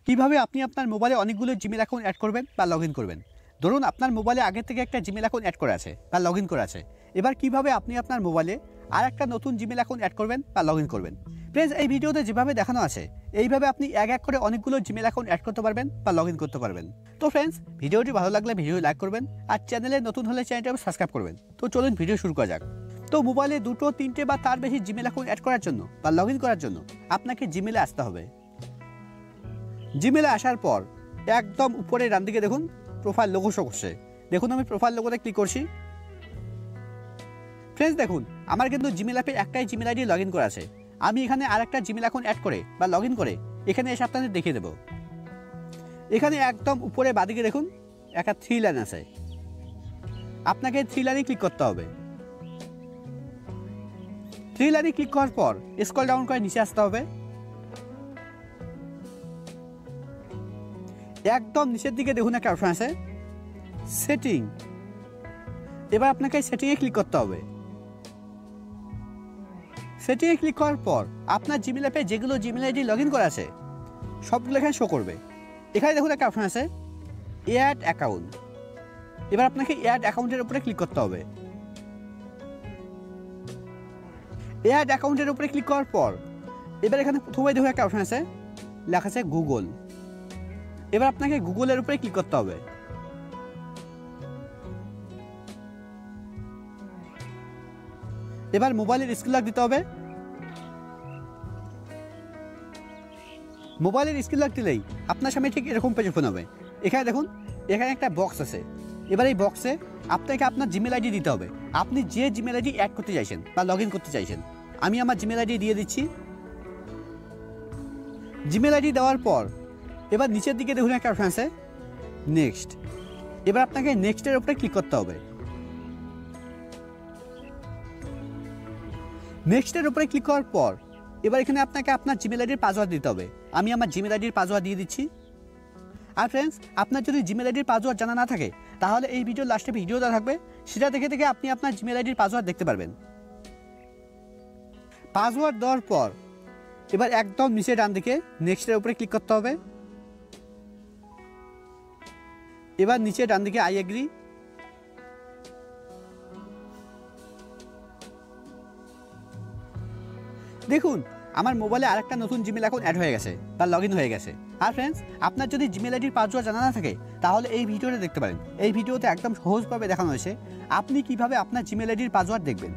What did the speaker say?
কিভাবে আপনি আপনার মোবাইলে অনেকগুলো জিমেল অ্যাকাউন্ট অ্যাড করবেন বা লগইন করবেন। ধরুন আপনার মোবাইলে আগে থেকে একটা জিমেল অ্যাকাউন্ট অ্যাড করা আছে বা লগইন করা আছে। এবার কিভাবে আপনি আপনার মোবাইলে আর একটা নতুন জিমেল অ্যাকাউন্ট অ্যাড করবেন বা লগইন করবেন। ফ্রেন্ডস, এই ভিডিওতে যেভাবে দেখানো আছে এইভাবে আপনি এক এক করে অনেকগুলো জিমেল অ্যাকাউন্ট অ্যাড করতে পারবেন বা লগইন করতে পারবেন। তো ফ্রেন্ডস, ভিডিওটি ভালো লাগলে ভিডিও লাইক করবেন আর চ্যানেলে নতুন হলে চ্যানেলটি সাবস্ক্রাইব করবেন। তো চলুন ভিডিও শুরু করা যাক। তো মোবাইলে দুটো, তিনটে বা তার বেশি জিমেল অ্যাকাউন্ট অ্যাড করার জন্য বা লগইন করার জন্য আপনাকে জিমেলে আসতে হবে। জিমেলে আসার পর একদম উপরে ডান দিকে দেখুন প্রোফাইল লোগো শো করছে। দেখুন আমি প্রোফাইল লোগোতে ক্লিক করছি। ফ্রেন্ডস দেখুন, আমার কিন্তু জিমেল অ্যাপে একটাই জিমেল আইডি লগইন করা আছে। আমি এখানে আরেকটা জিমেল অ্যাকাউন্ট অ্যাড করে বা লগইন করে এখানে এসে আপনাদের দেখিয়ে দেবো। এখানে একদম উপরে বাদিকে দেখুন একটা 3 লাইন আছে। আপনাকে 3 লাইনে ক্লিক করতে হবে। 3 লাইনে ক্লিক করার পর স্ক্রল ডাউন করে নিচে আসতে হবে। একদম নিচের দিকে দেখুন একটা অপশন আছে সেটিং। এবার আপনাকে সেটিংয়ে ক্লিক করতে হবে। সেটিংয়ে ক্লিক করার পর আপনার জিমেল অ্যাপে যেগুলো জিমেল আইডি লগইন করা আছে সবগুলো এখানে শো করবে। এখানে দেখুন একটা অপশন আছে অ্যাড অ্যাকাউন্ট। এবার আপনাকে অ্যাড অ্যাকাউন্টের উপরে ক্লিক করতে হবে। অ্যাড অ্যাকাউন্টের উপরে ক্লিক করার পর এবার এখানে প্রথমে দেখুন একটা অপশন আছে লেখা আছে গুগল। এবার আপনাকে গুগলের উপরে ক্লিক করতে হবে। এবার মোবাইলের স্ক্রিন লক দিতে হবে। মোবাইলের স্ক্রিন লক দিলেই আপনার সামনে ঠিক এরকম পেজ ওপেন হবে। এখানে দেখুন এখানে একটা বক্স আছে। এবার এই বক্সে আপনাকে আপনার জিমেল আইডি দিতে হবে। আপনি যে জিমেল আইডি অ্যাড করতে চাইছেন বা লগইন করতে চাইছেন। আমি আমার জিমেল আইডি দিয়ে দিচ্ছি। জিমেল আইডি দেওয়ার পর এবার নিচের দিকে দেখুন একটা অপশন আছে নেক্সট। এবার আপনাকে নেক্সটের উপরে ক্লিক করতে হবে। নেক্সটের উপরে ক্লিক করার পর এবার এখানে আপনাকে আপনার জিমেল আইডির পাসওয়ার্ড দিতে হবে। আমি আমার জিমেল আইডির পাসওয়ার্ড দিয়ে দিচ্ছি। আর ফ্রেন্ডস, আপনার যদি জিমেল আইডির পাসওয়ার্ড জানা না থাকে তাহলে এই ভিডিওর লাস্টে ভিডিওটা থাকবে, সেটা দেখে দেখে আপনি আপনার জিমেল আইডির পাসওয়ার্ড দেখতে পারবেন। পাসওয়ার্ড দেওয়ার পর এবার একদম নিচে ডান দিকে নেক্সটের উপরে ক্লিক করতে হবে। এবার নিচে ডান দিকে আই এগ্রি। দেখুন আমার মোবাইলে আরেকটা নতুন জিমেল অ্যাকাউন্ট অ্যাড হয়ে গেছে বা লগইন হয়ে গেছে। আর ফ্রেন্ডস, আপনার যদি জিমেল আইডির পাসওয়ার্ড জানা না থাকে তাহলে এই ভিডিওটা দেখতে পারেন। এই ভিডিওতে একদম সহজভাবে দেখানো হয়েছে আপনি কিভাবে আপনার জিমেল আইডির পাসওয়ার্ড দেখবেন।